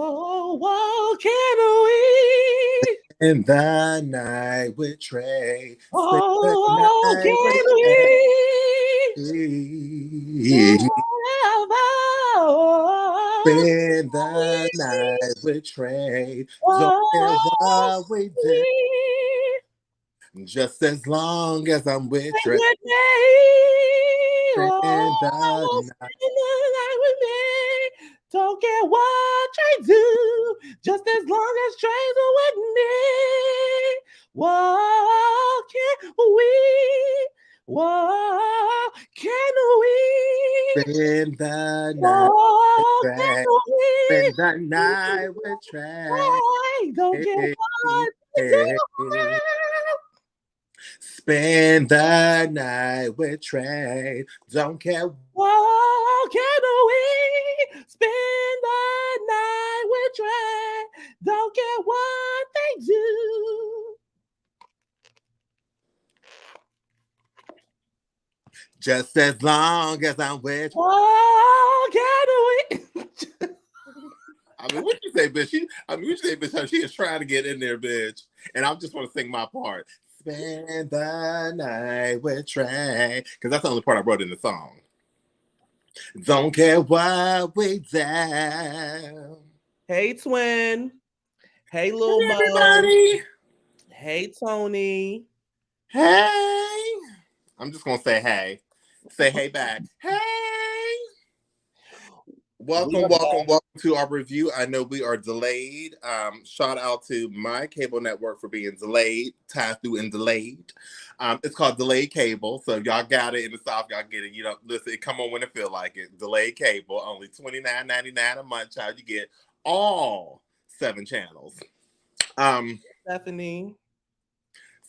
Whoa, can we? In the night with Trey. Spend the Oh, night with can Trey. Spend the night with Trey. Don't care what we do. Just as long as I'm with Trey. Spend the night. Don't care what Trey do, just as long as Trey's with me. Whoa, can we? Whoa, can we? Spend the night with Whoa, Trey. can we? Spend the night with Trey. Don't care what we do. Spend the night with Trey. Don't care. Whoa, can we spend the night with Trey? Don't care what they do. Just as long as I'm with you. Whoa, can we? I mean, what you say, bitch? What you say, bitch? She is trying to get in there, bitch. And I just want to sing my part. Spend the night with Trey. Because that's the only part I wrote in the song. Don't care what we do. Hey, twin. Hey, little Mo. Everybody. Hey, Tony. Hey. I'm just going to say hey. Say hey back. Hey. Welcome to our review. I know we are delayed. Shout out to my cable network for being delayed, tied through and delayed. It's called delayed cable. So y'all got it in the South, y'all get it. You know, listen, it come on when it feel like it. Delayed cable, only $29.99 a month, child. You get all 7 channels. Stephanie.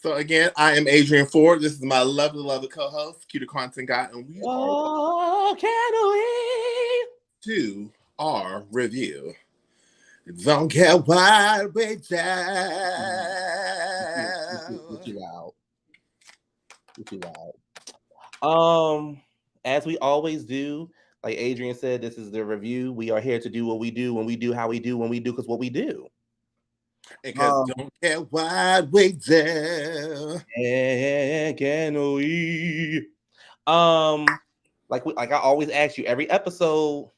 So again, I am Adrian Ford. This is my lovely co-host, Cuter Content Guy, and we are can we? To our review. Don't care what we do. What you out. As we always do, like Adrian said, this is the review. We are here to do what we do when we do how we do when we do because what we do. Because don't care what we do. Can we? Like I always ask you every episode,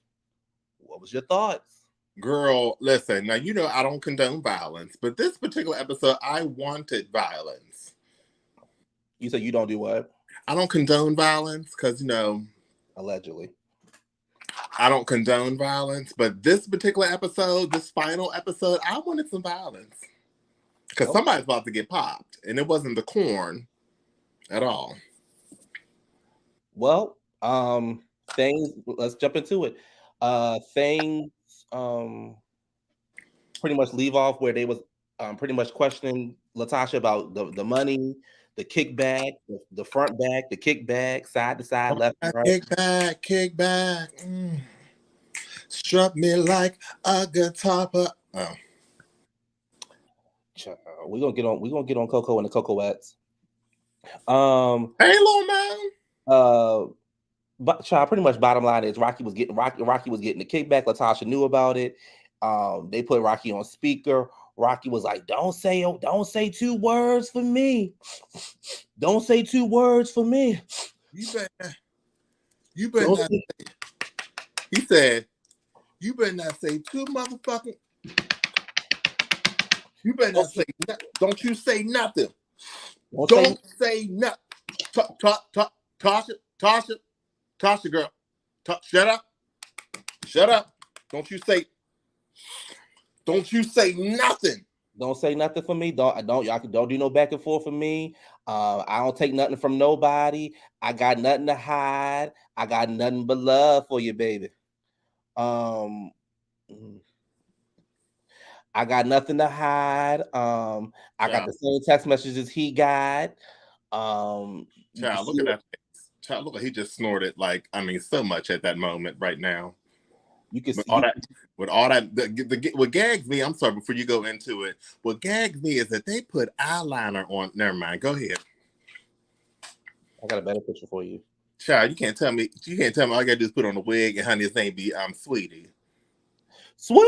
what was your thoughts? Girl, listen, now you know I don't condone violence, but this particular episode, I wanted violence. You said you don't do what? I don't condone violence because, you know. Allegedly. I don't condone violence, but this particular episode, this final episode, I wanted some violence. Because somebody's about to get popped, and it wasn't the corn at all. Well, things, let's jump into it. Things pretty much leave off where they was pretty much questioning Latasha about the money, the kickback, the front back, the kickback, side to side, left and right. Kickback. Struck me like a guitar. Oh. We're gonna get on Coco and the Cocoettes. Hey, little man. But pretty much bottom line is Rocky was getting the kickback. Latasha knew about it. They put Rocky on speaker. Rocky was like, don't say 2 words for me. Don't say 2 words for me. You better not say. He said, you better not say 2 motherfucking. You better not say nothing. Don't you say nothing. Don't say nothing. Tasha, girl. Shut up. Shut up. Don't you say nothing. Don't say nothing for me. Don't do no back and forth for me. I don't take nothing from nobody. I got nothing to hide. I got nothing but love for you, baby. I got nothing to hide. I got the same text messages he got. Child, look at that face. Child, look like he just snorted so much at that moment right now. You can see what gags me. I'm sorry, before you go into it, what gags me is that they put eyeliner on. Never mind. Go ahead. I got a better picture for you. Child, you can't tell me. All I gotta do is put on a wig, and honey, his name be Sweetie. Sweetie.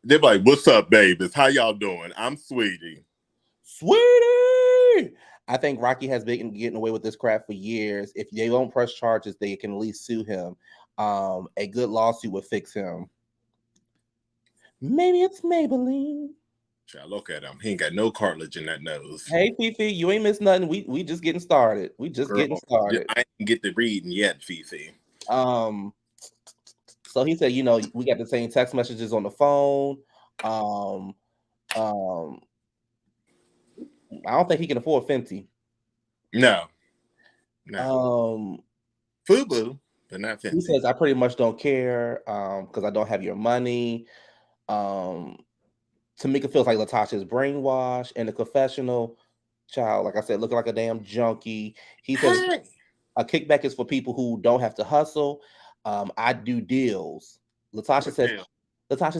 They're like, "What's up, babies? How y'all doing? I'm Sweetie." Sweetie. I think Rocky has been getting away with this crap for years. If they don't press charges, they can at least sue him. A good lawsuit would fix him. Maybe it's Maybelline. Child, look at him. He ain't got no cartilage in that nose. Hey, Fifi, you ain't missed nothing. We just getting started. We just Girl, getting started. I ain't get to reading yet, Fifi. So he said, we got the same text messages on the phone. I don't think he can afford Fenty. No. FUBU, but not Fenty. He says, I pretty much don't care because I don't have your money. Tamika feels like Latasha's brainwashed. In the confessional, child, like I said, looking like a damn junkie. He says a kickback is for people who don't have to hustle. I do deals. Latasha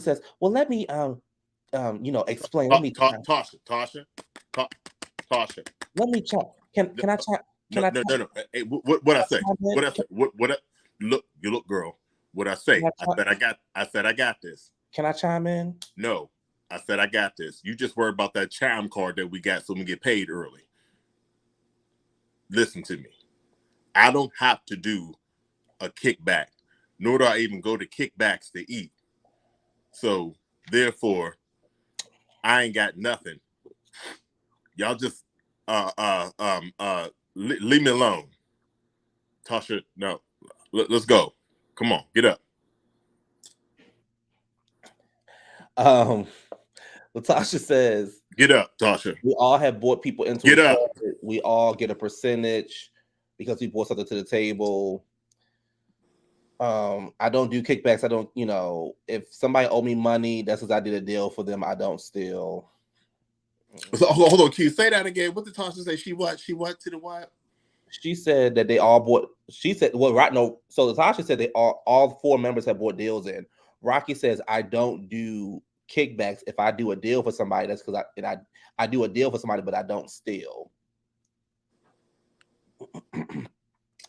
says, well, let me explain. Let me Tocha. Let me check. Can I check? No. Hey, what I say? What? Look, you look, girl. What I say? I said I got this. Can I chime in? No, I said I got this. You just worry about that chime card that we got so we get paid early. Listen to me. I don't have to do a kickback, nor do I even go to kickbacks to eat. So therefore, I ain't got nothing. Y'all just leave me alone. Tasha, no. Let's go. Come on, get up. Latasha says, get up, Tasha. We all have brought people into get up. We all get a percentage because we brought something to the table. I don't do kickbacks. I don't, if somebody owe me money, that's because I did a deal for them. I don't steal. So, hold on, can you say that again? What did Tasha say? She what to the what? She said that they all bought. She said, "Well, right, no." So Latasha said they all 4 members have bought deals in. Rocky says, "I don't do kickbacks. If I do a deal for somebody, that's because I do a deal for somebody, but I don't steal."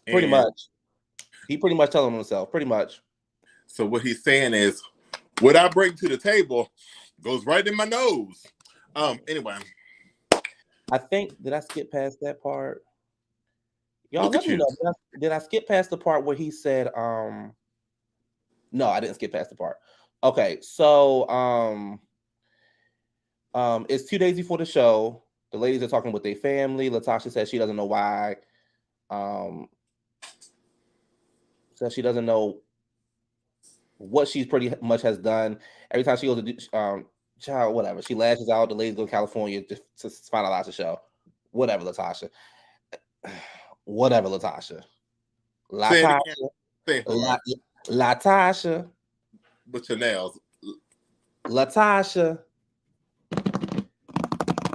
Pretty much, he pretty much telling himself. Pretty much. So what he's saying is, what I bring to the table goes right in my nose. Anyway, I think did I skip past that part? Y'all let me know. Did I skip past the part where he said, no, I didn't skip past the part. Okay, so it's 2 days before the show. The ladies are talking with their family. Latasha says she doesn't know why. Says she doesn't know what she's pretty much has done. Every time she goes to do child, whatever. She lashes out. The ladies go to California to finalize the show. Whatever, Latasha. Whatever, Latasha. Latasha. With your nails. Latasha.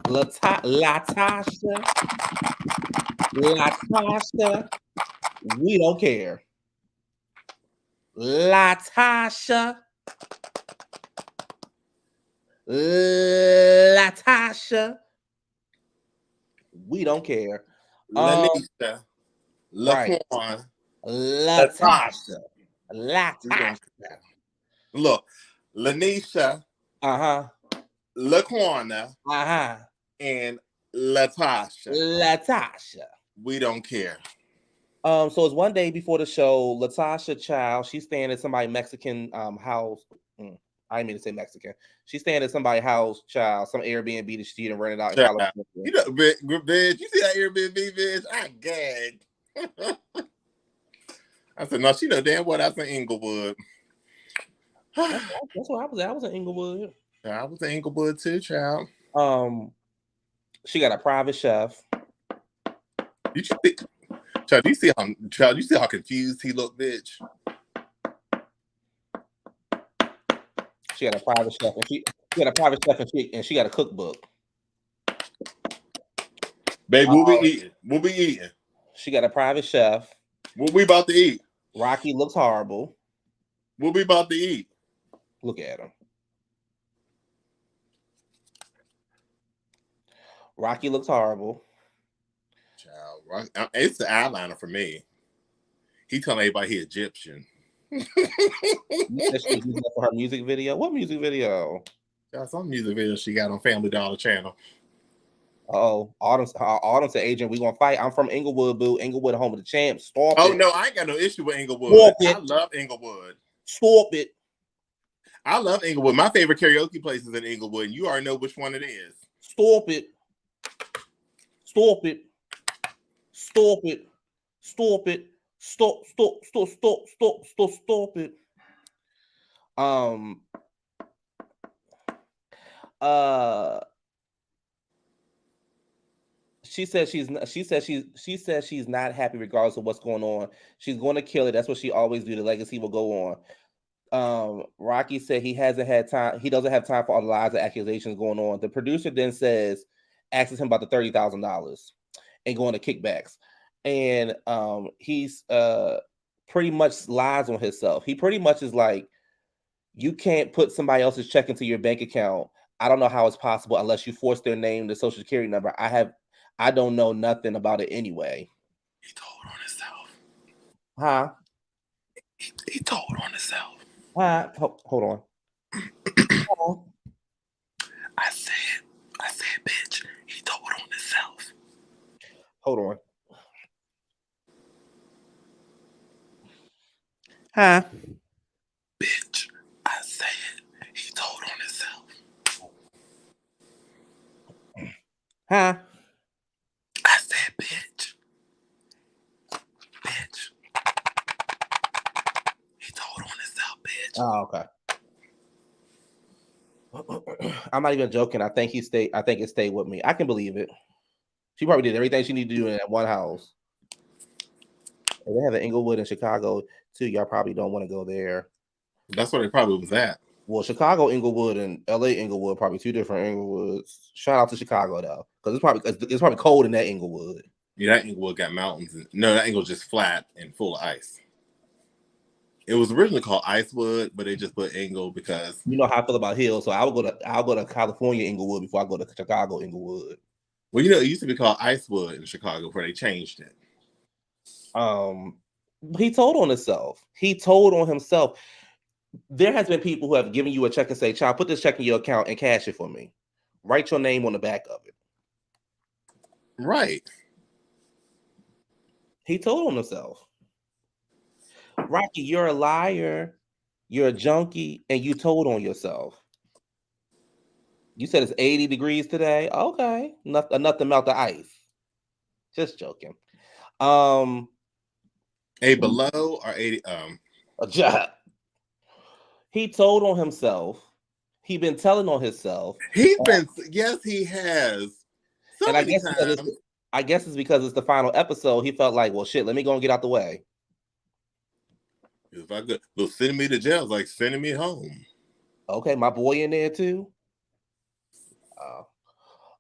Latasha. We don't care. Latasha. We don't care. Lanisha. Right. Latasha. Look, Lanisha. Laquana. And Latasha. We don't care. So it's one day before the show. Latasha child, she's staying at somebody's Mexican house. I didn't mean to say Mexican. She's staying at somebody's house, child, some Airbnb that she didn't rent it out in California. You know, bitch, you see that Airbnb, bitch? I gagged. I said, no, she know damn what I was in Inglewood. That's where I was at. I was in Inglewood. I was in Inglewood too, child. She got a private chef. You see how confused he looked, bitch. She had a private chef, and she got a cookbook. Babe, we'll be eating. We'll be eating. She got a private chef. What we about to eat? Rocky looks horrible. What we about to eat? Look at him. Rocky looks horrible. Child, it's the eyeliner for me. He telling everybody he Egyptian. You said she was using that for her music video. What music video? Got some music video she got on Family Dollar Channel. Autumn said, Adrian, we gonna fight. I'm from Inglewood, boo. Inglewood, home of the champs. Stop Oh it. no, I ain't got no issue with Inglewood. Stop it. I love Inglewood. Stop it. I love Inglewood. My favorite karaoke place is in Inglewood. You already know which one it is. Stop it. Stop it. Stop it. Stop it. Stop it. She says she's not happy regardless of what's going on. She's going to kill it. That's what she always do. The legacy will go on. Rocky said he doesn't have time for all the lies and accusations going on. The producer then asks him about the $30,000 and going to kickbacks. And he's pretty much lies on himself. He pretty much is like, you can't put somebody else's check into your bank account. I don't know how it's possible unless you force their name, the social security number. I don't know nothing about it anyway. He told on himself. Huh? He told on himself. Huh? Hold on. I said, bitch, he told on himself. Hold on. Huh? Bitch, I said, he told on himself. Huh? I said, bitch. Bitch. He told on himself, bitch. Oh, okay. I'm not even joking. I think it stayed with me. I can believe it. She probably did everything she needed to do in that one house. And they have an Inglewood in Chicago too. Y'all probably don't want to go there. That's where they probably was at. Well, Chicago Inglewood and LA Inglewood, probably two different Inglewoods. Shout out to Chicago though, because it's probably cold in that Inglewood. Yeah, that Inglewood got mountains. No, that Inglewood just flat and full of ice. It was originally called Icewood, but they just put Ingle because you know how I feel about hills. So I'll go to California Inglewood before I go to Chicago Inglewood. Well, you know, it used to be called Icewood in Chicago before they changed it. He told on himself. There has been people who have given you a check and say, "Child, put this check in your account and cash it for me. Write your name on the back of it." Right. He told on himself. Rocky, you're a liar. You're a junkie, and you told on yourself. You said it's 80 degrees today. Okay, enough to melt the ice. Just joking. A below or 80? A job. He told on himself. He been telling on himself. Yes, he has. So and many times. I guess it's because it's the final episode. He felt like, well, shit, let me go and get out the way. If I could, they'll send me to jail, like sending me home. Okay, my boy in there too.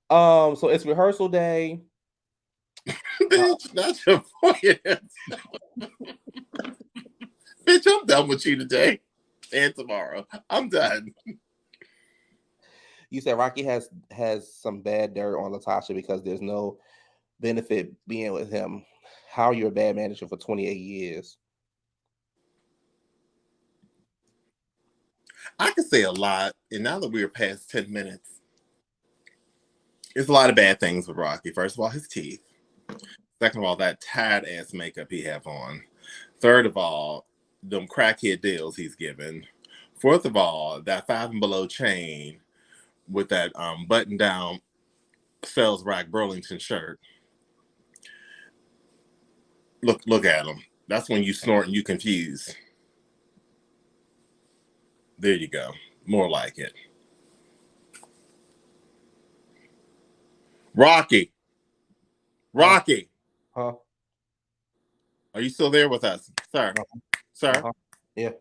So it's rehearsal day. Bitch, not your boy. Bitch, I'm done with you today and tomorrow. I'm done. You said Rocky has some bad dirt on Latasha because there's no benefit being with him. How are you a bad manager for 28 years? I could say a lot, and now that we are past 10 minutes, there's a lot of bad things with Rocky. First of all, his teeth. Second of all, that tired ass makeup he have on. Third of all, them crackhead deals he's given. Fourth of all, that 5 and below chain with that button down Fells Rack Burlington shirt. Look at him. That's when you snort and you confuse. There you go. More like it. Rocky. Huh? Are you still there with us, sir? Sir? Yeah.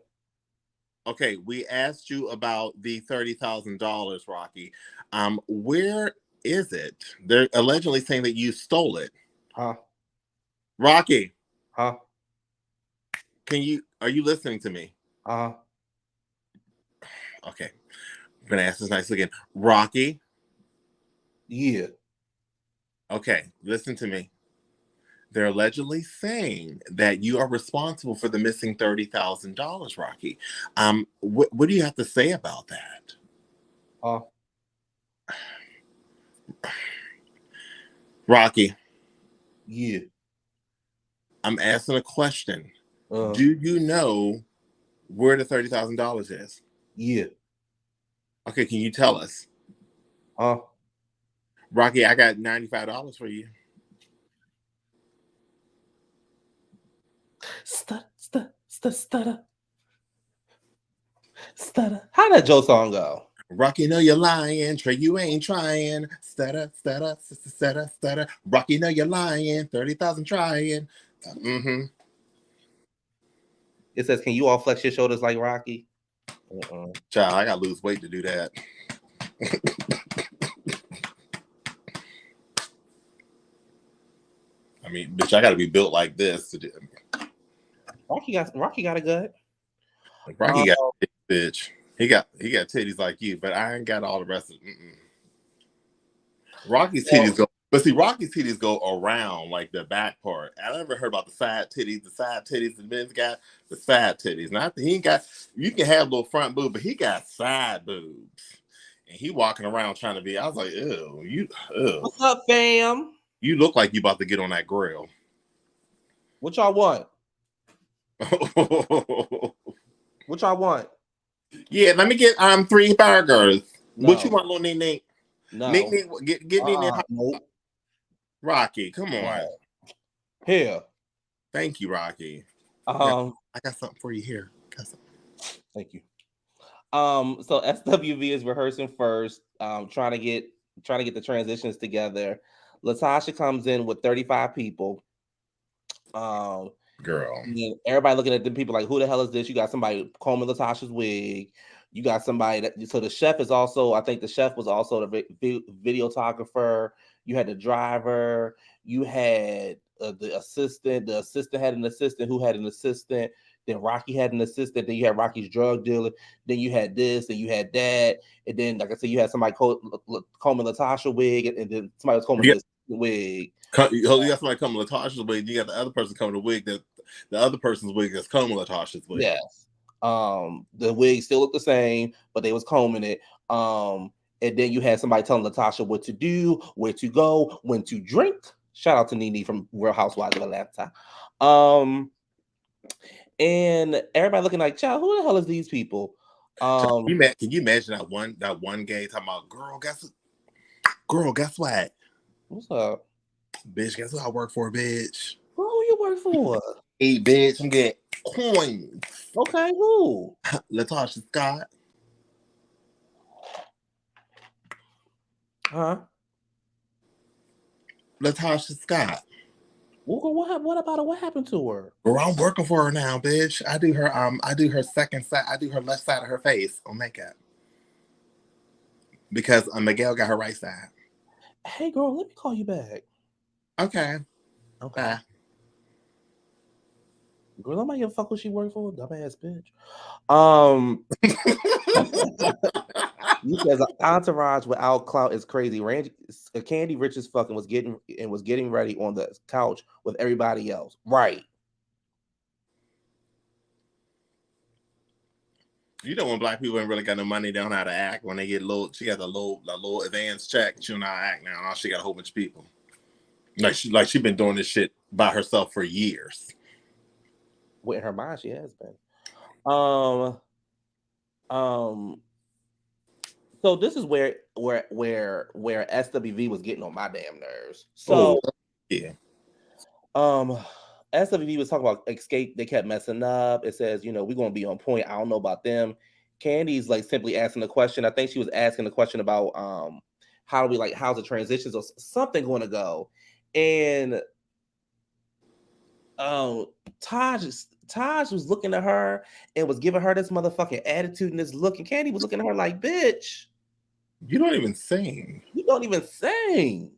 Okay, we asked you about the $30,000, Rocky. Where is it? They're allegedly saying that you stole it. Huh? Rocky. Huh? Are you listening to me? Uh-huh. Okay. I'm gonna ask this nicely again. Rocky. Yeah. Okay, listen to me. They're allegedly saying that you are responsible for the missing $30,000, Rocky. What do you have to say about that? Rocky. Yeah. I'm asking a question. Do you know where the $30,000 is? Yeah. Okay, can you tell us? Rocky, I got $95 for you. Stutter. How that Joe song go? Rocky, know you're lying. Trey, you ain't trying. Stutter. Rocky, know you're lying. 30,000 trying. Mm-hmm. It says, "Can you all flex your shoulders like Rocky?" Child, I gotta lose weight to do that. I mean, bitch, I gotta be built like this to do. Rocky got a gut. Rocky got bitch. He got titties like you, but I ain't got all the rest of it. Rocky's titties go, but see, Rocky's titties go around like the back part. I never heard about the side titties. The side titties, the men's got the side titties. Not that he ain't got. You can have little front boob, but he got side boobs, and he walking around trying to be. I was like, ew. What's up, fam? You look like you about to get on that grill. What y'all want? What y'all want? Yeah, let me get 3 burgers. No. What you want, little Nick? No. Nick, get me in. Nope. Rocky, come on. Here. Thank you, Rocky. I got something for you here. Thank you. So SWV is rehearsing first, trying to get the transitions together. Latasha comes in with 35 people. Girl. Everybody looking at them people like, who the hell is this? You got somebody combing Latasha's wig. You got somebody so the chef is also, I think the chef was also the videographer. You had the driver. You had the assistant. The assistant had an assistant who had an assistant. Then Rocky had an assistant. Then you had Rocky's drug dealer. Then you had this. Then you had that. And then, like I said, you had somebody combing Latasha's wig, and then somebody was combing this wig. You got somebody combing Latasha's wig. You got the other person combing the wig that the other person's wig is combing Latasha's wig. Yes. The wig still looked the same, but they was combing it. And then you had somebody telling Latasha what to do, where to go, when to drink. Shout out to Nene from Real Housewives of Atlanta. And everybody looking like, child, who the hell is these people? Can you imagine that one gay talking about, girl, guess what? What's up? Bitch, guess what I work for, bitch? Who you work for? Hey, bitch, I'm getting coins. Okay, who? Latasha Scott. Huh? Latasha Scott. What about her? What happened to her? Girl, I'm working for her now, bitch. I do her second side. I do her left side of her face on makeup because Miguel got her right side. Hey, girl, let me call you back. Okay. Bye. Girl, nobody give a fuck who she worked for, dumbass bitch. You says entourage without clout is crazy. Candy rich as fucking was getting ready on the couch with everybody else. Right. You know when black people ain't really got no money, they don't know how to act. When they get low, she got the low advanced check. She don't know how to act now. Now she got a whole bunch of people. Like she been doing this shit by herself for years. With her mind, she has been. So this is where SWV was getting on my damn nerves. So yeah. SWV was talking about Xscape. They kept messing up. It says, we're gonna be on point. I don't know about them. Candy's like simply asking the question. I think she was asking the question about how's the transitions or something going to go. And Taj was looking at her and was giving her this motherfucking attitude and this look, and Candy was looking at her like, bitch, you don't even sing. You don't even sing.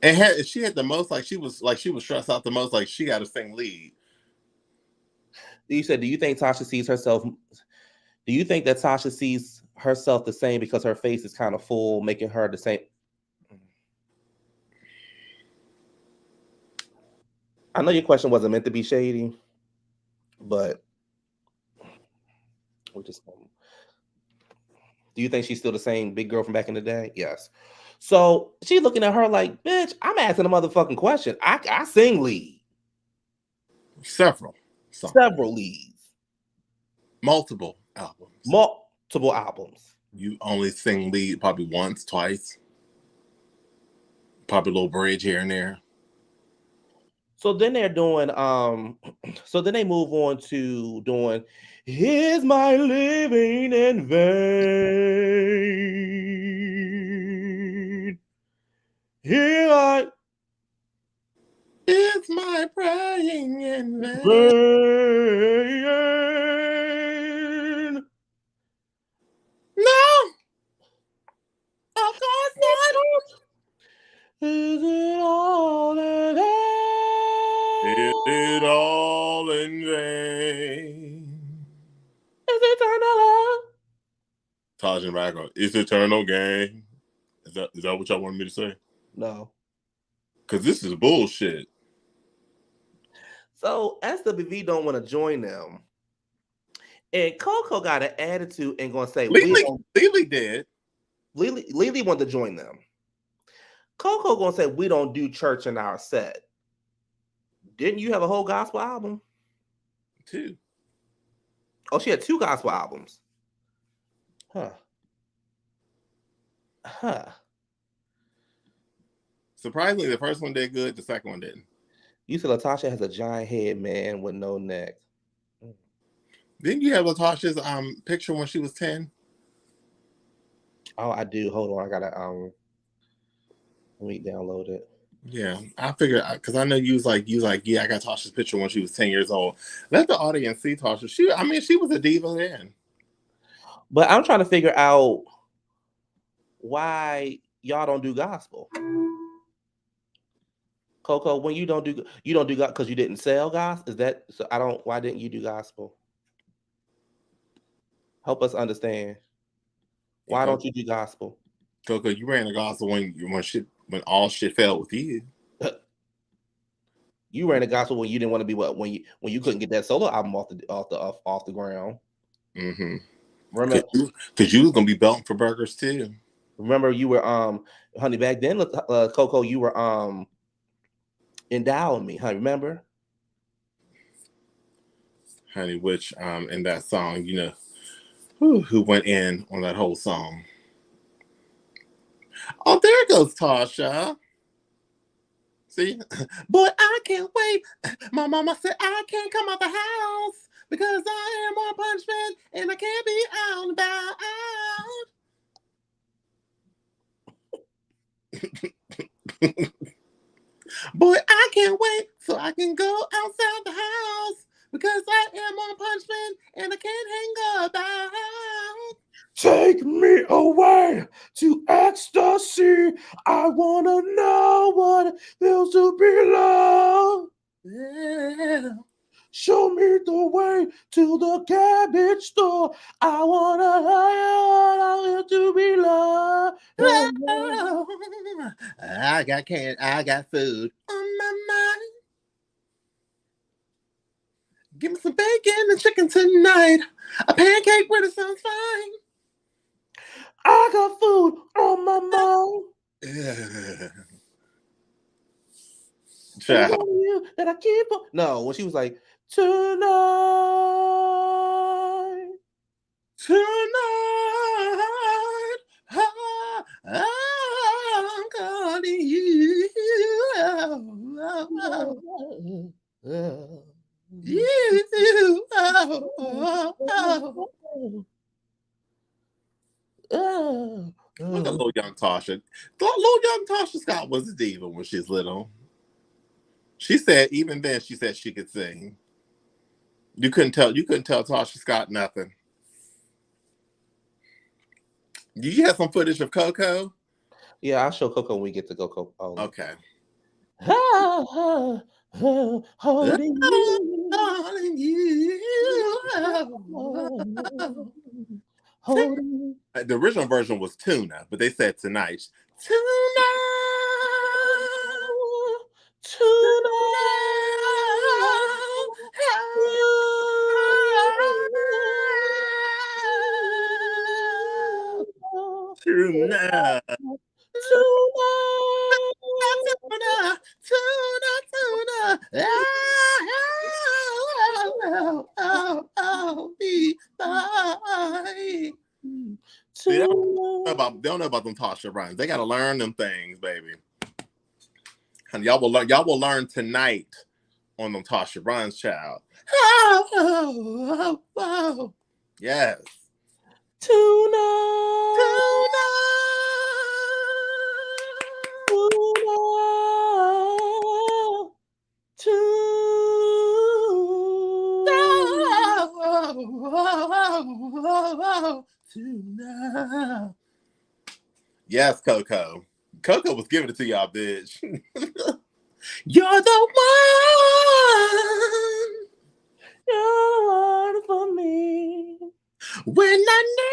And she had the most, she was stressed out the most, like she got to sing lead. You said, do you think that Tasha sees herself the same because her face is kind of full, making her the same? I know your question wasn't meant to be shady, but we just. Do you think she's still the same big girl from back in the day? Yes. So she's looking at her like, bitch, I'm asking a motherfucking question. I sing lead. Several songs. Several leads. Multiple albums. Multiple albums. You only sing lead probably once, twice. Probably a little bridge here and there. So then they're doing so then they move on to doing Here's My Living in Vain. Here I It's my praying in vain. No! Of course not! Is it all in vain? Is it all in vain? Is eternal love? Tocha in the background. It's eternal game. Is that what y'all wanted me to say? No. Because this is bullshit. So SWV don't want to join them. And Coco got an attitude and gonna say Lily did. Lily wanted to join them. Coco gonna say we don't do church in our set. Didn't you have a whole gospel album? 2. Oh, she had 2 gospel albums. Huh. Surprisingly, the first one did good. The second one didn't. You said Latasha has a giant head, man, with no neck. Didn't you have Latasha's picture when she was 10? Oh, I do. Hold on, I gotta let me download it. Yeah, I figured because I know you was like, yeah, I got Tasha's picture when she was 10 years old. Let the audience see Tasha. She was a diva then. But I'm trying to figure out why y'all don't do gospel. Coco, when you don't do gospel because you didn't sell gospel? Is that so? Why didn't you do gospel? Help us understand. Why don't you do gospel? Coco, you ran the gospel when all shit fell with you. You ran the gospel when you didn't want to be when you couldn't get that solo album off the ground. Mm-hmm. Remember, because you was gonna be belting for burgers too. Remember, you were honey, back then, Coco, you were endowing me, honey. Remember, honey, which in that song, you know, who went in on that whole song. Oh, there goes Tasha. See, boy, I can't wait. My mama said I can't come out the house because I am on punishment and I can't be out and about. Boy, I can't wait so I can go outside the house because I am on punishment and I can't hang about. Take me away to ecstasy. I want to know what it feels to be loved. Yeah. Show me the way to the cabbage store. I want to be loved. Oh, I got food on my mind. Give me some bacon and chicken tonight. A pancake with it sounds fine. I got food on my mind. You that I keep on. No, when she was like, tonight, I'm calling you. Look at little young Tasha. Little young Tasha Scott was a diva when she's little. She said even then she said she could sing. You couldn't tell Tasha Scott nothing. Do you have some footage of Coco? Yeah, I'll show Coco when we get to Coco. Okay. Holding you. Holding. The original version was Tuna, but they said tonight. Tonight. Tuna. Tuna. Tuna. Tuna. See, they don't know about them Tocha rhymes. They gotta learn them things, baby. And y'all will learn tonight on them Tocha rhymes, child. Yes. Tuna. Tuna. Tuna. Yes, Coco. Coco was giving it to y'all, bitch. You're the one. You're the one for me. When I need.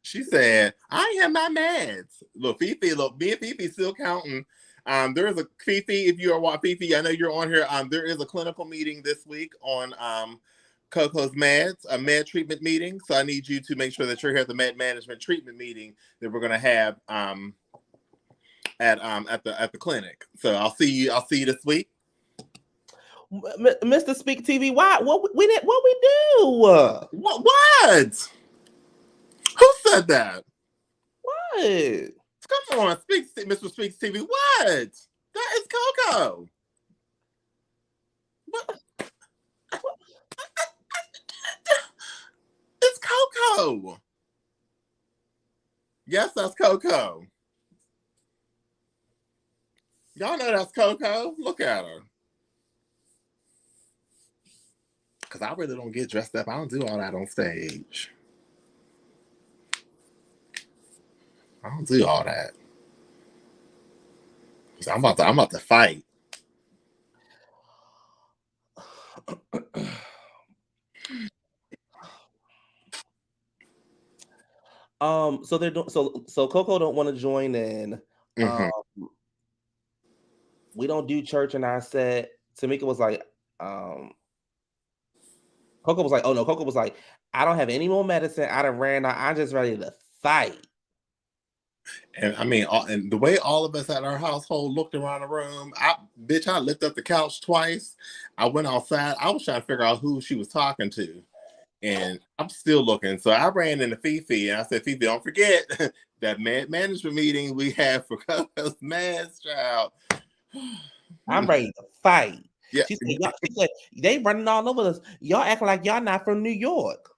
She said, I am my meds. Look, Fifi, me and Fifi still counting. There is a Fifi, if you are Fifi, I know you're on here. There is a clinical meeting this week on Coco's meds, a med treatment meeting. So I need you to make sure that you're here at the med management treatment meeting that we're gonna have at the clinic. So I'll see you this week. Mr. Speak TV, what we do? What? Who said that? What? Come on, Mr. Speaks TV. What? That is Coco. What? It's Coco. Yes, that's Coco. Y'all know that's Coco. Look at her. Because I really don't get dressed up. I don't do all that on stage. I don't do all that. I'm about to fight. So they're so Coco don't want to join in. Mm-hmm. We don't do church in our set. Tamika was like, Coco was like, oh no, Coco was like, I don't have any more medicine. I done ran out. I'm just ready to fight. And I mean, and the way all of us at our household looked around the room, I lifted up the couch twice. I went outside. I was trying to figure out who she was talking to. And I'm still looking. So I ran into Fifi and I said, Fifi, don't forget that management meeting we had for Coco's Mass Child. I'm ready to fight. Yeah. She said, they running all over us. Y'all acting like y'all not from New York.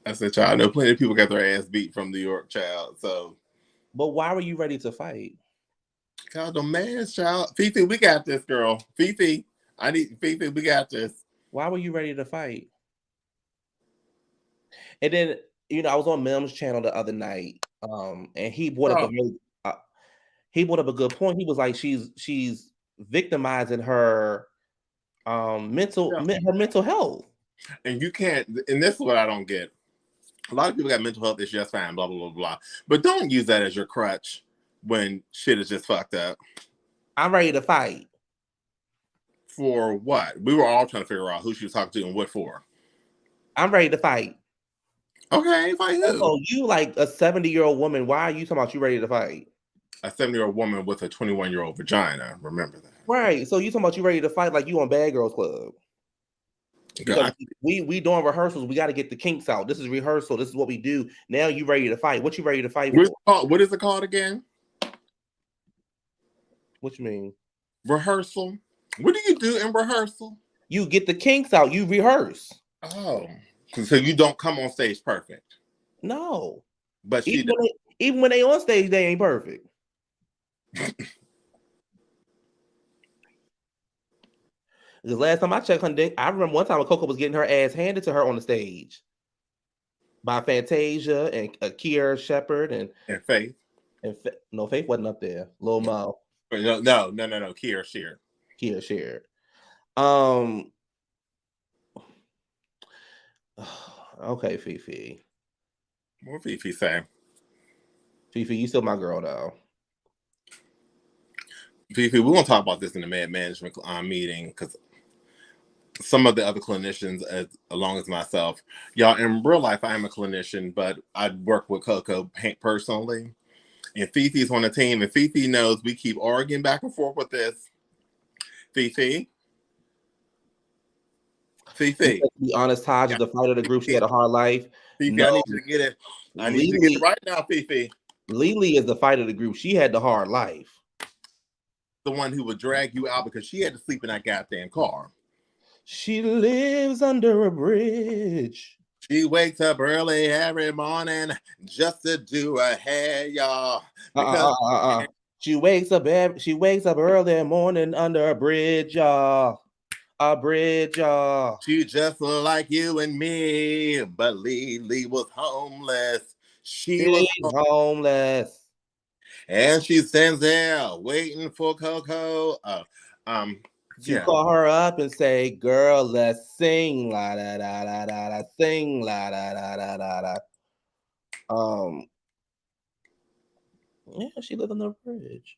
I said, child, I know plenty of people got their ass beat from New York, child. So, but why were you ready to fight? God, the man's child. Fifi, we got this, girl. Fifi, Fifi, we got this. Why were you ready to fight? And then, I was on Mim's channel the other night, and he brought up a good point. He was like, she's victimizing her mental health. And you can't, and this is what I don't get. A lot of people got mental health issues, that's fine, blah, blah, blah, blah. But don't use that as your crutch when shit is just fucked up. I'm ready to fight. For what? We were all trying to figure out who she was talking to and what for. I'm ready to fight. Okay, fight who? So you like a 70-year-old woman. Why are you talking about you ready to fight? A 70-year-old woman with a 21-year-old vagina. Remember that. Right. So you talking about you ready to fight like you on Bad Girls Club. Because we doing rehearsals. We got to get the kinks out. This is rehearsal. This is what we do. Now you ready to fight. What you ready to fight for? What is it called again? What you mean? Rehearsal. What do you do in rehearsal? You get the kinks out. You rehearse. Oh. So you don't come on stage perfect. No. But even when they on stage, they ain't perfect. Because last time I checked her dick, I remember one time when Coco was getting her ass handed to her on the stage by Fantasia and Kiera Shepherd and Faith. No, Faith wasn't up there. Lil Mo. No. Kiera Sheard. Kiera Sheard. Okay, Fifi. What Fifi say? Fifi, you still my girl though. Fifi, we won't talk about this in the management meeting because some of the other clinicians, along as myself, y'all, in real life, I am a clinician, but I work with Coco personally. And Fifi's on the team, and Fifi knows we keep arguing back and forth with this. Fifi? Fifi. To be honest, Taj is the fighter of the group. She had a hard life. Fifi, No, I need you to get it. I need you to get it right now, Fifi. Lily is the fighter of the group. She had the hard life. The one who would drag you out because she had to sleep in that goddamn car. She lives under a bridge. She wakes up early every morning just to do her hair, y'all. She wakes up early morning under a bridge, y'all. A bridge, y'all. She just like you and me, but Lily was homeless. She was homeless. And she stands there waiting for Coco. You call her up and say, "Girl, let's sing la da da da da da, sing la da da da da da." Yeah, she lived on the bridge.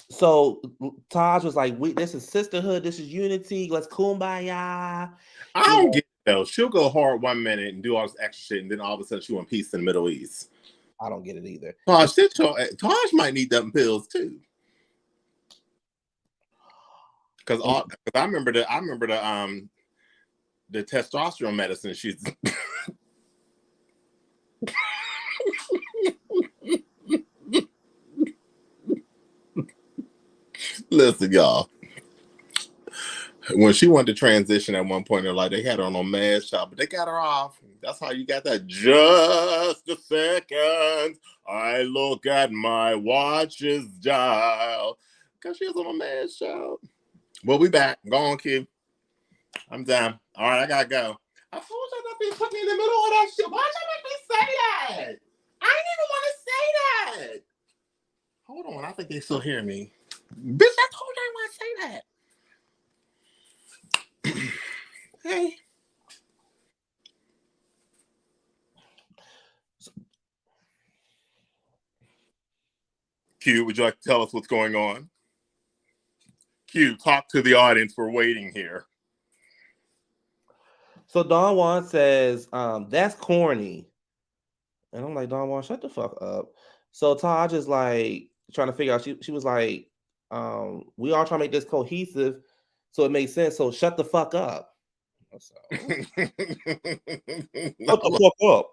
So Taj was like, "This is sisterhood. This is unity. Let's kumbaya." I don't get it though. She'll go hard 1 minute and do all this extra shit, and then all of a sudden she want peace in the Middle East. I don't get it either. Taj might need them pills too. Because I remember the testosterone medicine she's. Listen, y'all. When she wanted to transition at one point in her life, they had her on a mad shot, but they got her off. That's how you got that. Just a second, I look at my watch's dial. Because she was on a mad shot. Well, we back. Go on, Q. I'm done. All right, I gotta go. I told y'all not to put me in the middle of that shit. Why y'all make me say that? I didn't even want to say that. Hold on, I think they still hear me. Bitch, I told you I want to say that. Hey. Q, would you like to tell us what's going on? Q, talk to the audience. We're waiting here. So Don Juan says, that's corny. And I'm like, Don Juan, shut the fuck up. So Taj is like trying to figure out, she was like, we all trying to make this cohesive, so it makes sense. So shut the fuck up. Shut the fuck up.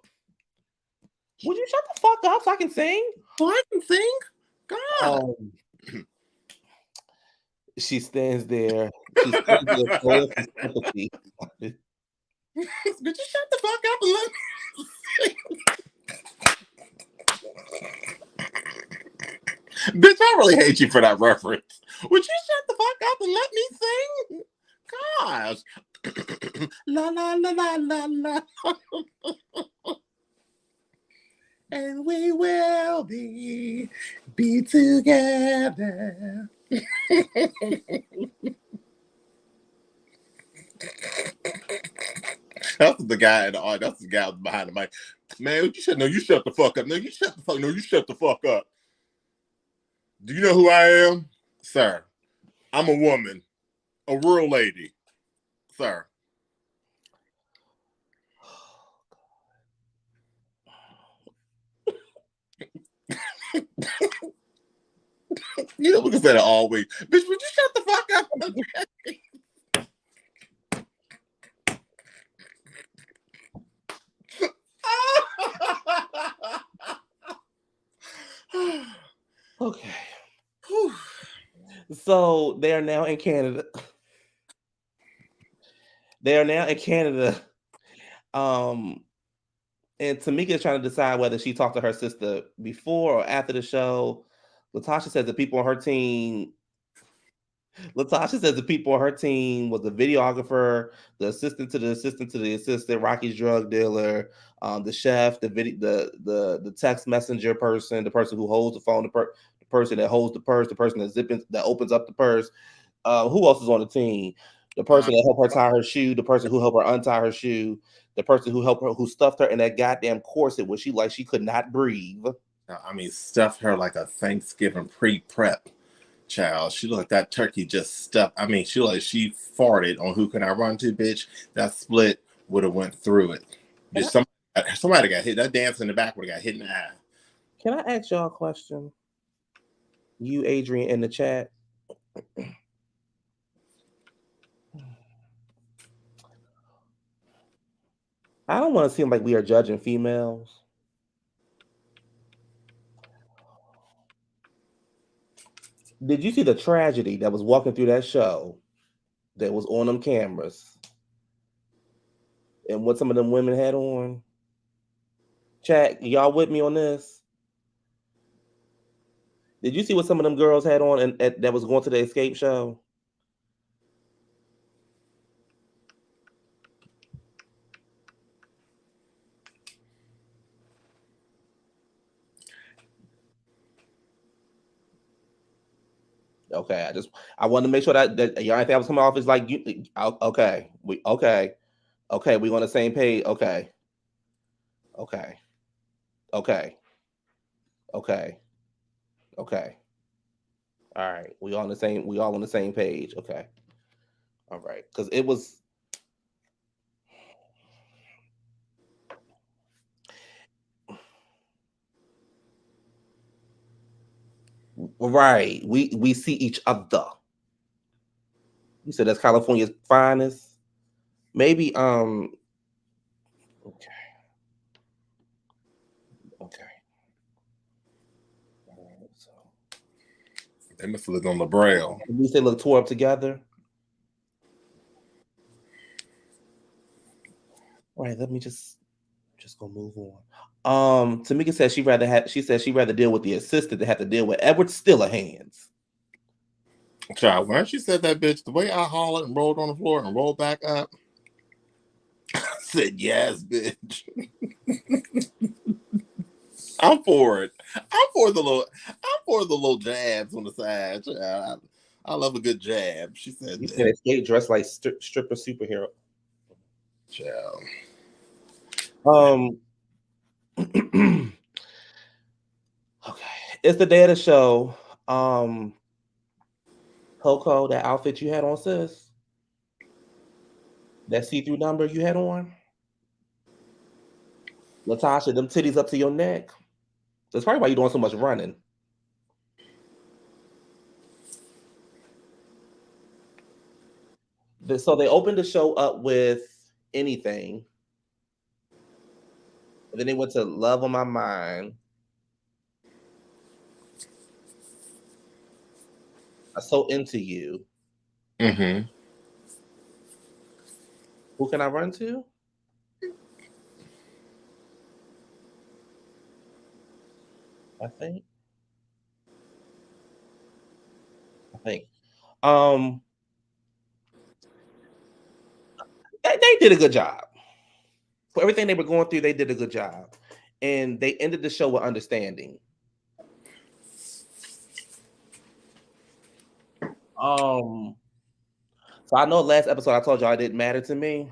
Would you shut the fuck up so I can sing? So I can sing? God. She stands there. She stands there full of sympathy. Could you shut the fuck up and let me sing? Bitch, I really hate you for that reference. Would you shut the fuck up and let me sing? Gosh. La la la la la la. And we will be together. That's the guy in the audience. That's the guy behind the mic. Man, you shut the fuck up. No, you shut the fuck up. Do you know who I am? Sir, I'm a woman. A real lady. Sir. You know, we can say that all week. Bitch, would you shut the fuck up? Okay. So they are now in Canada. And Tamika is trying to decide whether she talked to her sister before or after the show. Latasha says the people on her team was the videographer, the assistant to the assistant, Rocky's drug dealer, the chef, the text messenger person, the person who holds the phone, the person that holds the purse, the person that opens up the purse. Who else is on the team? The person that helped her tie her shoe, the person who helped her untie her shoe, the person who stuffed her in that goddamn corset where she could not breathe. I mean, stuffed her like a Thanksgiving pre-prep. Child, she looked like that turkey just stuck. I mean, she she farted on Who Can I Run To, bitch. That split would have went through it. Bitch, somebody got hit. That dance in the back would have got hit in the eye. Can I ask y'all a question? You, Adrian, in the chat. I don't want to seem like we are judging females. Did you see the tragedy that was walking through that show that was on them cameras? And what some of them women had on? Chat, y'all with me on this? Did you see what some of them girls had on and that was going to the Xscape show? Okay, I wanted to make sure that y'all think I was coming off as like you. Okay, we're on the same page. Okay. Okay. All right, we all on the same page. Okay. All right, because it was right. We see each other. You said that's California's finest. Maybe okay. All right, so They must have looked on the braille. at least they look tore up together. All right, let me just go move on. Tamika said she'd rather deal with the assistant than have to deal with Edward Stillahands. Child, when she said that, bitch, the way I hollered and rolled on the floor and rolled back up, I said, yes, bitch. I'm for it. I'm for the little jabs on the side. Child. I love a good jab. She said You that. said Escape dressed like stripper superhero. Child. Okay, it's the day of the show. Coco, that outfit you had on, sis, that see-through number you had on, Latasha, them titties up to your neck. That's probably why you're doing so much running. So they opened the show up with Anything, and then they went to Love on My Mind. I'm So Into You. Mm-hmm. Who Can I Run To? I think. They did a good job. For everything they were going through, they did a good job. And they ended the show with understanding. So I know last episode I told y'all it didn't matter to me.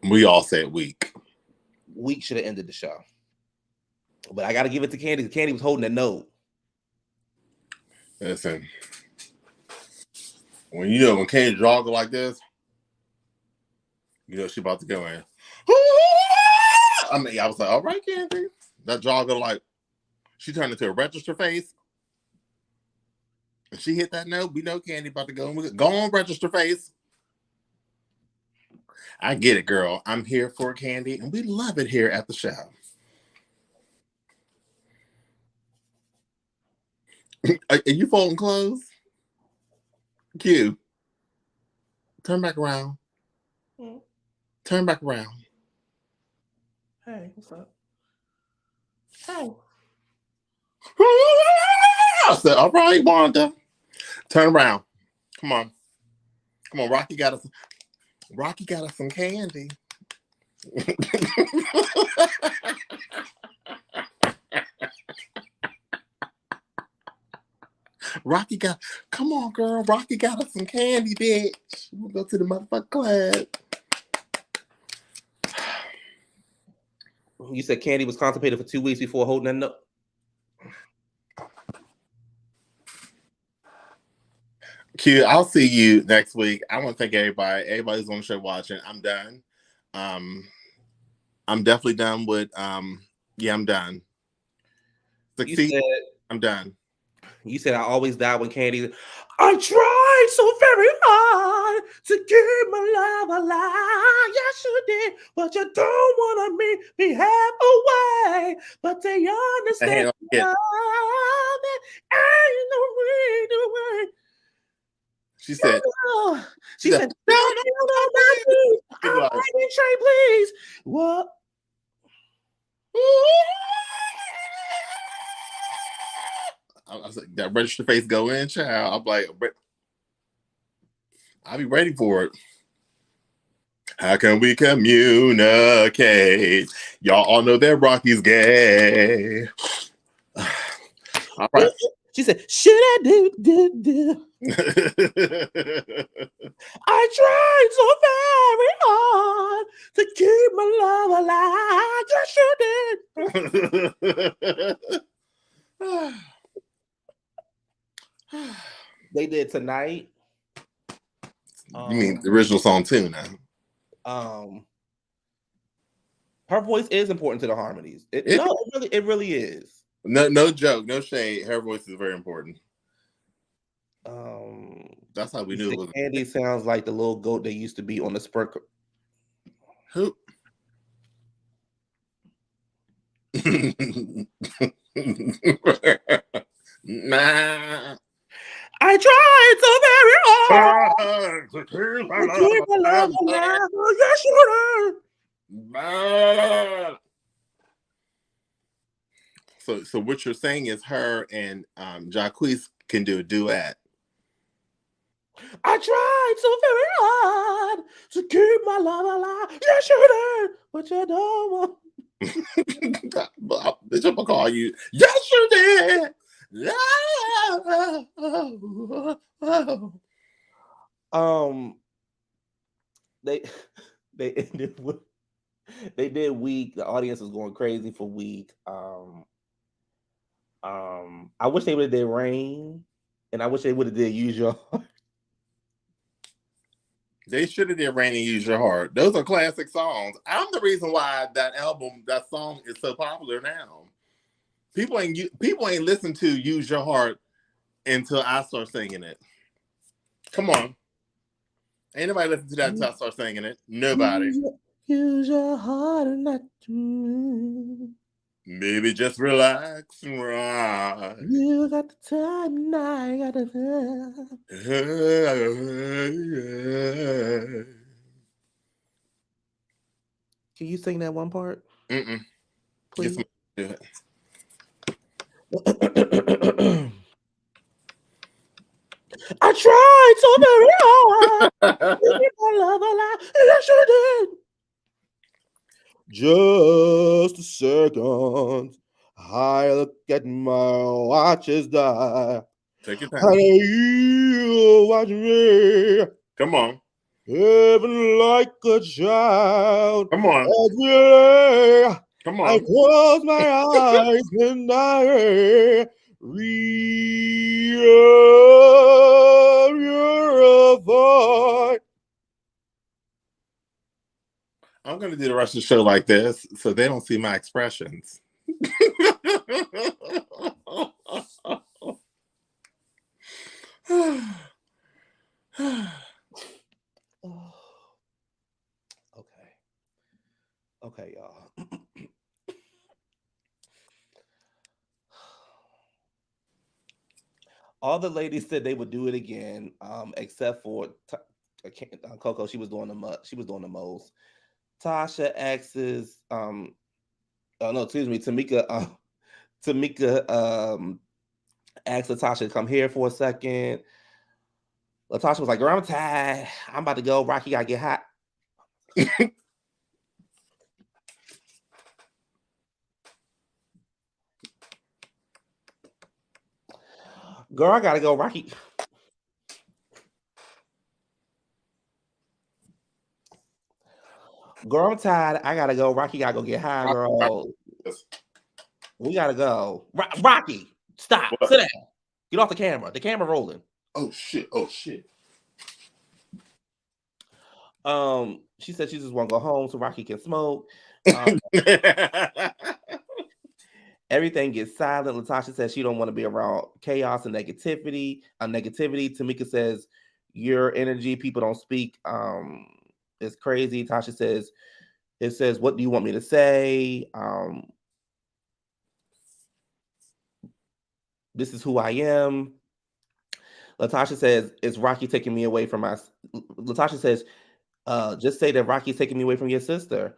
We all said weak. Week should have ended the show. But I gotta give it to Candy. Candy was holding a note. Listen. When Candy jogger like this, she about to go in. I was like, all right, Candy. That jogger, like, she turned into a register face. If she hit that note, we know Candy about to go. Go on, register face. I get it, girl. I'm here for Candy, and we love it here at the show. Are you folding clothes? Q. Turn back around. Turn back around. Hey, what's up? Hey. I said, all right, Wanda. Turn around. Come on. Rocky got us some candy. Come on, girl. Rocky got us some candy, bitch. We'll go to the motherfucking club. You said Candy was constipated for 2 weeks before holding that note. Q, I'll see you next week. I want to thank everybody. Everybody's on the show watching. I'm done. I'm definitely done with yeah, I'm done. Succeed. I'm done. You said I always die when Candy. I tried so very hard to keep my love alive. Yes, you did, but you don't want to meet me halfway. But they understand love. Ain't no way. She said. She said, "No, I'm writing Trey, please." What? I was like, that register face go in, child. I'm like, I'll be ready for it. How can we communicate? Y'all all know that Rocky's gay. All right. She said, should I do? I tried so very hard to keep my love alive. Yes, you did. They did tonight. You mean the original song too now? Her voice is important to the harmonies. It really is. No joke, no shade. Her voice is very important. That's how we knew it was. Candy sounds like the little goat that used to be on the spurt. Who? Nah. I tried so very hard to keep my love alive. Yes, you did. So what you're saying is her and Jacquees can do a duet. I tried so very hard to keep my love alive. Yes, you did, but you don't want. Bitch, I'm gonna call you. Yes, you did. They ended with. They did Weak. The audience was going crazy for Weak. I wish they would have did Rain, and I wish they would have did Use Your Heart. They should have did Rain and Use Your Heart. Those are classic songs. I'm the reason why that song is so popular now. People ain't listen to Use Your Heart until I start singing it. Come on. Ain't nobody listen to that until I start singing it. Nobody. Use your heart and not to. Maybe just relax and ride. You got the time and I got the time. Can you sing that one part? Please. Do it. I tried so very hard to keep my love alive. Yes, you did. Just a second. I look at my watches die. Take your time. Honey, you watch me. Come on. Heaven like a child. Come on. Every Come on. I close my eyes and I read your voice. I'm going to do the rest of the show like this so they don't see my expressions. Okay, y'all. All the ladies said they would do it again, except for Coco. She was doing the most. Tasha asks, Tamika. Tamika asked Latasha to come here for a second. Latasha was like, "Girl, I'm tired. I'm about to go. Rocky gotta get hot." Girl, I gotta go. Rocky. Girl, I'm tired. I gotta go. Rocky gotta go get high, girl. We gotta go. Rocky, stop. What? Sit down. Get off the camera. The camera rolling. Oh shit! Oh shit! She said she just want to go home so Rocky can smoke. Everything gets silent. Latasha says she don't want to be around chaos and negativity. Tamika says your energy, people don't speak. It's crazy. Tasha says it says, "What do you want me to say?" This is who I am. Latasha says, "Is Rocky taking me away from my?" Latasha says, "Just say that Rocky's taking me away from your sister."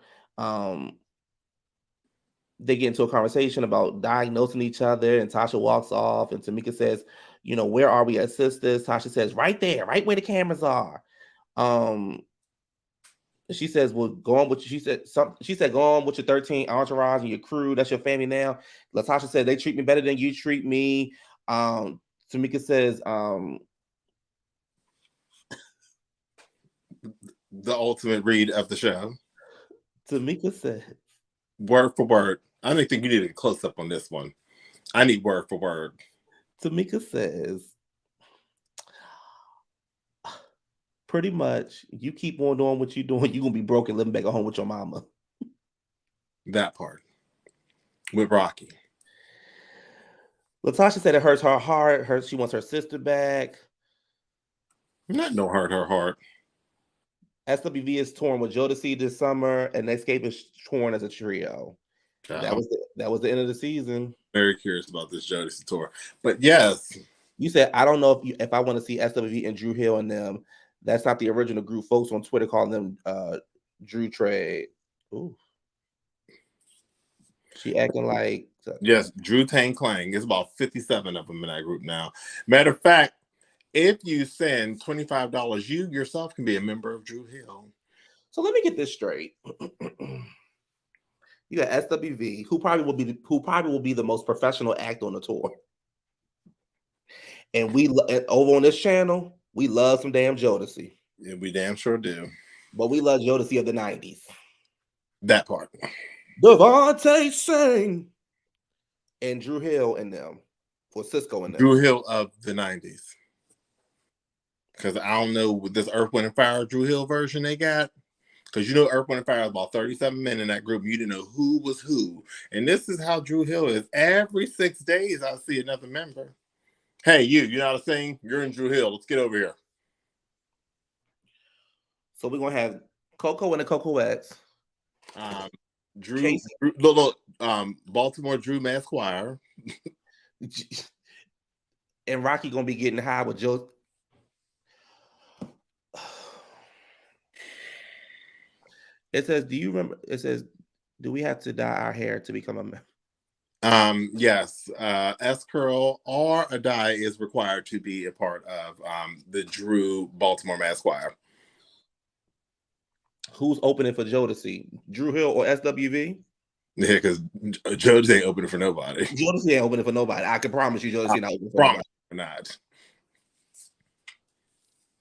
They get into a conversation about diagnosing each other, and Tasha walks off, and Tamika says, where are we as sisters? Tasha says, right there, right where the cameras are. She says, well, go on with, she said, go on with your 13 entourage and your crew. That's your family now. Latasha said, they treat me better than you treat me. Tamika says, the ultimate read of the show. Tamika says, word for word. I don't think you need a close up on this one. I need word for word. Tamika says, pretty much, you keep on doing what you're doing, you're going to be broke and living back at home with your mama. That part. With Rocky. Latasha said it hurts her heart. She wants her sister back. Not no hurt her heart. SWV is touring with Jodeci this summer, and Xscape is touring as a trio. That was the end of the season. Very curious about this Jodeci tour, but yes, you said I don't know if I want to see SWV and Drew Hill and them. That's not the original group. Folks on Twitter calling them Drew Trade. Ooh, she acting like yes, Drew Tang Clang. There's about 57 of them in that group now. Matter of fact, if you send $25, you yourself can be a member of Drew Hill. So let me get this straight. You got SWV, who probably will be the most professional act on the tour. And over on this channel, we love some damn Jodeci. Yeah, we damn sure do. But we love Jodeci of the 90s. That part. Devontae Singh and Drew Hill and them. For Cisco and them. Drew Hill of the 90s. Because I don't know with this Earth, Wind, and Fire Drew Hill version they got. Because Earth, Wind, and Fire is about 37 men in that group. You didn't know who was who. And this is how Drew Hill is. Every 6 days, I see another member. Hey, you know how to sing? You're in Drew Hill. Let's get over here. So we're going to have Coco and the Cocoettes. Baltimore Drew Masquire. And Rocky going to be getting high with Joe. It says, do you remember? It says, do we have to dye our hair to become a member? Yes. S-curl or a dye is required to be a part of the Drew Baltimore Masquire. Who's opening for Jodeci? Drew Hill or SWV? Yeah, because Jodeci ain't opening for nobody. Jodeci ain't opening for nobody. I can promise you Jodeci not opening for nobody. Not.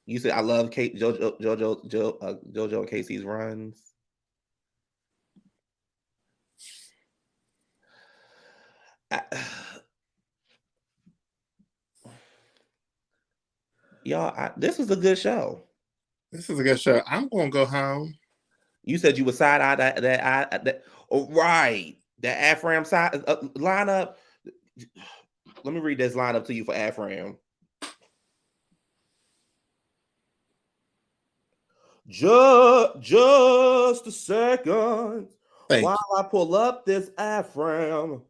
You said I love JoJo and Casey's runs. Y'all, this was a good show. This is a good show. I'm gonna go home. You said you would side eye that oh, right. That Afram side lineup. Let me read this lineup to you for Afram. Just a second while I pull up this Afram.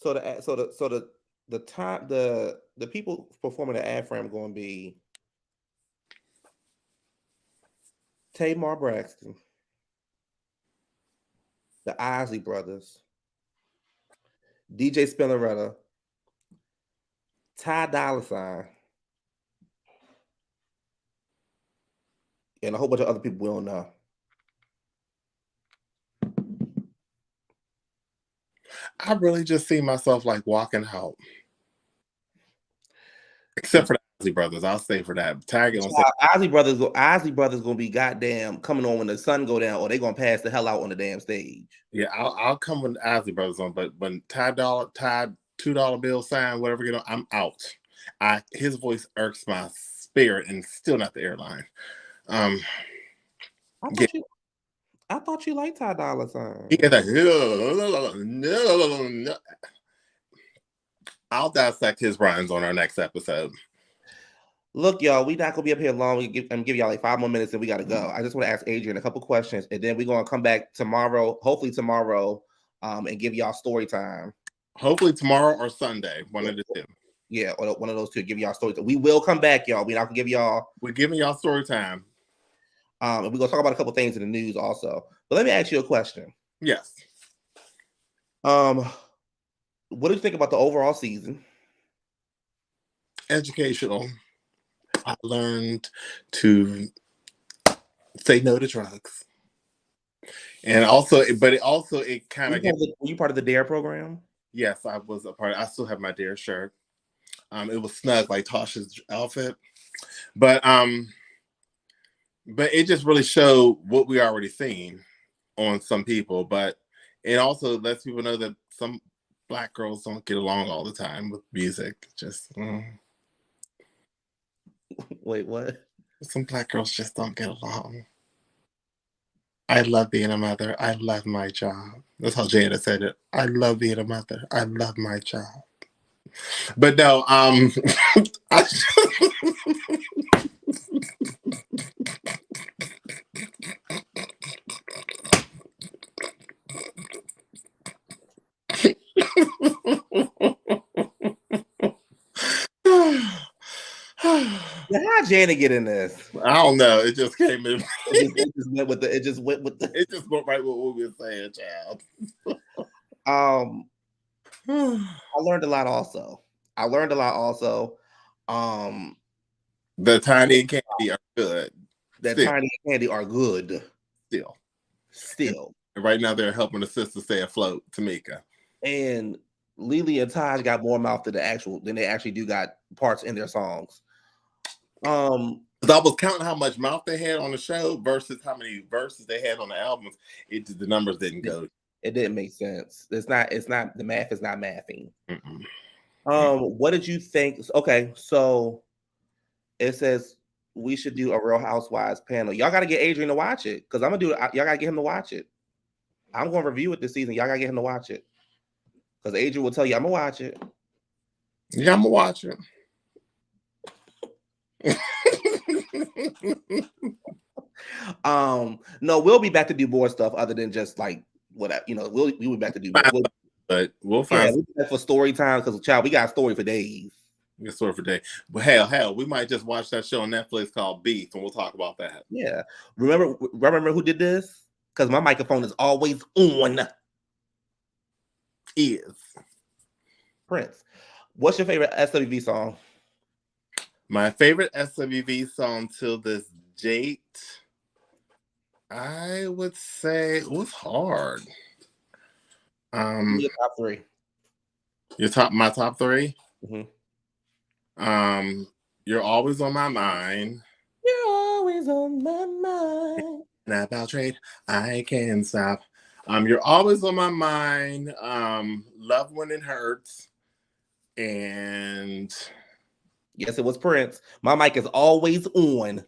So the people performing the Afram going to be Tamar Braxton, the Isley Brothers, DJ Spinneretta, Ty Dolla $ign, and a whole bunch of other people we don't know. I really just see myself like walking out. Except for Ozzy Brothers. I'll stay for that. Target on say Ozzy Brothers gonna be goddamn coming on when the sun go down, or they gonna pass the hell out on the damn stage. Yeah, I'll come with Ozzy Brothers on, but when Ty $2 bill sign, whatever, I'm out. His voice irks my spirit, and still not the airline. I thought you liked Ty Dolla $ign. He got that. No. I'll dissect his rhymes on our next episode. Look, y'all, we not gonna be up here long. I'm give y'all like 5 more minutes, and we gotta go. I just want to ask Adrian a couple questions, and then we're gonna come back tomorrow, hopefully tomorrow, and give y'all story time. Hopefully tomorrow or Sunday, one of the two. Yeah, or one of those two. Give y'all story time. We will come back, y'all. We're not gonna give y'all. We're giving y'all story time. And we're gonna talk about a couple things in the news also. But let me ask you a question. Yes. What do you think about the overall season? Educational. I learned to say no to drugs, and also, but it kind of. Were you part of the DARE program? Yes, I was a part. I still have my DARE shirt. It was snug like Tocha's outfit, but it just really showed what we already seen on some people. But it also lets people know that some Black girls don't get along all the time with music. Just. Wait, what? Some Black girls just don't get along. I love being a mother. I love my job. That's how Jada said it. I love being a mother. I love my job. But no, How Janet get in this? I don't know. It just came in. It just went with the. It just went right with what we were saying, child. I learned a lot also. The Tiny and Candy are good. Tiny and Candy are good. Still. And right now they're helping the sister stay afloat, Tamika. And Lily and Taj got more mouth than they actually do got parts in their songs. I was counting how much mouth they had on the show versus how many verses they had on the albums. The numbers didn't go. It didn't make sense. It's not. The math is not mathing. What did you think? Okay, so it says we should do a Real Housewives panel. Y'all got to get Adrian to watch it because I'm gonna do it. Y'all got to get him to watch it. I'm gonna review it this season. Y'all got to get him to watch it because Adrian will tell you I'm gonna watch it. Yeah, I'm gonna watch it. No, we'll be back to do more stuff other than just like whatever. We'll be back to do more. But we'll find we'll be back for story time because child, we got a story for days. We got a story for days. But hell, we might just watch that show on Netflix called Beef, and we'll talk about that. Yeah. Remember who did this? Because my microphone is always on. Is Prince. What's your favorite SWV song? My favorite SWV song till this date, I would say it was hard. Your top three. My top three? Mm-hmm. You're Always on My Mind. You're always on my mind. Not about trade, I can't stop. You're Always on My Mind. Love When It Hurts. And yes, it was Prince. My mic is always on.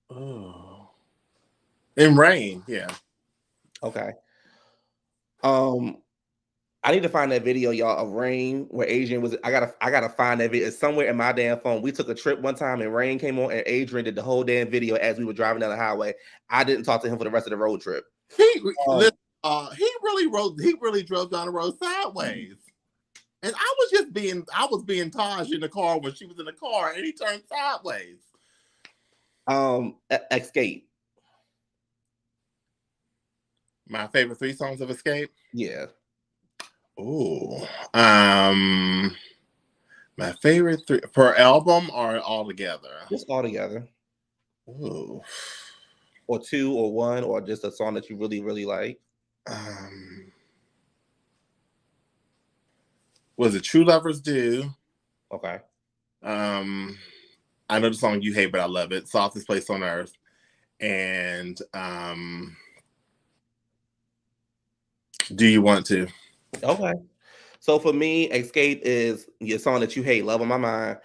Oh. In Rain, yeah. Okay. I need to find that video, y'all, of Rain where Adrian was. I gotta find that video. It's somewhere in my damn phone. We took a trip one time and Rain came on and Adrian did the whole damn video as we were driving down the highway. I didn't talk to him for the rest of the road trip. He really drove down the road sideways. And I was being Taj in the car when she was in the car and he turned sideways. Xscape. My favorite 3 songs of Xscape? Yeah. Oh. My favorite 3 per album or all together? Just all together. Ooh. Or 2 or 1 or just a song that you really, really like. Was it True Lovers Do? Okay. I know the song you hate, but I love it. Softest Place on Earth. And Do You Want To? Okay. So for me, Escape is your song that you hate, Love on My Mind.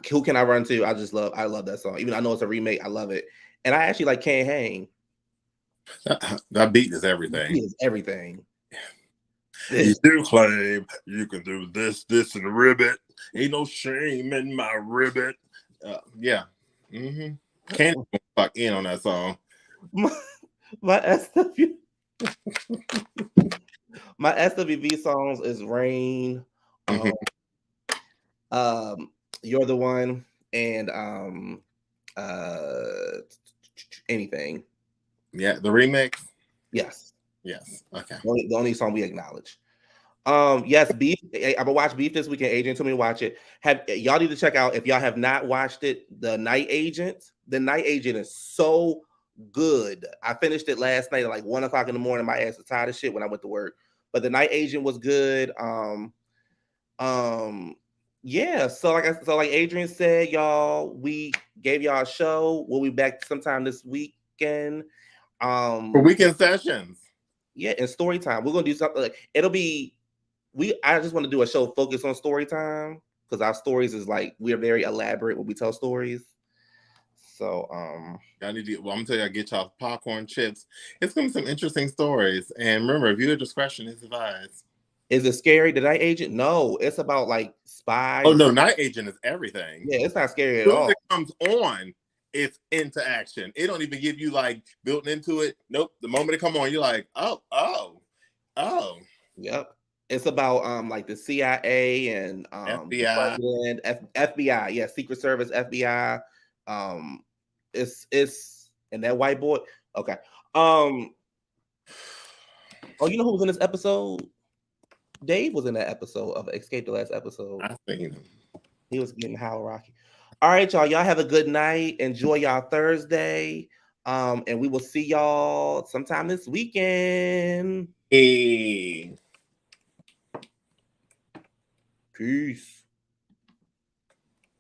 Who Can I Run To? I love that song. Even though I know it's a remake, I love it. And I actually like Can't Hang. That beat is everything. It is everything. You do claim you can do this, and ribbit. Ain't no shame in my ribbit. Yeah. Mm-hmm. Can't fuck in on that song. My SW my SWV songs is Rain, You're the One, and Anything. Yeah, the remix. Yes. Okay. The only song we acknowledge. Yes, Beef. I'm gonna watch Beef this weekend. Adrian told me to watch it. Y'all need to check out, if y'all have not watched it, The Night Agent. The Night Agent is so good. I finished it last night at like 1:00 in the morning. My ass is tired of shit when I went to work. But The Night Agent was good. Yeah. So like Adrian said, y'all, we gave y'all a show. We'll be back sometime this weekend. For weekend sessions. Yeah, and story time. We're gonna do something like I just want to do a show focused on story time, because our stories is like, we're very elaborate when we tell stories. So I'm gonna tell you, I get y'all popcorn chips. It's gonna be some interesting stories. And remember, viewer discretion is advised. Is it scary, The Night Agent? No, it's about like spies. Oh no, Night Agent is everything. Yeah, it's not scary at all. As it comes on, it's into action. It don't even give you like built into it. Nope. The moment it come on, you're like, oh. Yep. It's about like the CIA and FBI. FBI, yeah, Secret Service, FBI. It's and that white boy. Okay. Oh, you know who was in this episode? Dave was in that episode of Xscape, the last episode. I seen him. He was getting how rocky. All right, y'all. Y'all have a good night. Enjoy y'all Thursday. And we will see y'all sometime this weekend. Hey. Peace.